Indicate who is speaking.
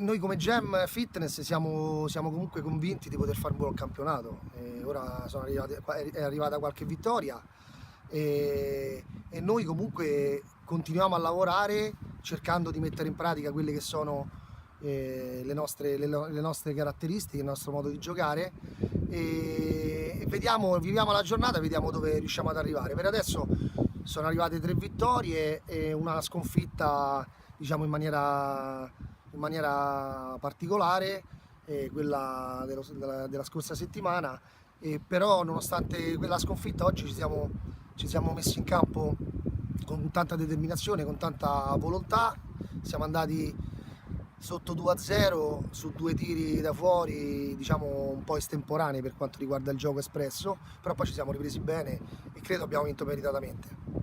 Speaker 1: noi come Gem Fitness siamo comunque convinti di poter fare un buon campionato. Ora è arrivata qualche vittoria e noi comunque continuiamo a lavorare cercando di mettere in pratica quelle che sono le nostre caratteristiche, il nostro modo di giocare e viviamo la giornata e vediamo dove riusciamo ad arrivare. Per adesso sono arrivate 3 vittorie e una sconfitta, diciamo, in maniera particolare, quella della scorsa settimana, però nonostante quella sconfitta oggi ci siamo messi in campo con tanta determinazione, con tanta volontà, siamo andati sotto 2-0 su 2 tiri da fuori, diciamo un po' estemporanei per quanto riguarda il gioco espresso, però poi ci siamo ripresi bene e credo abbiamo vinto meritatamente.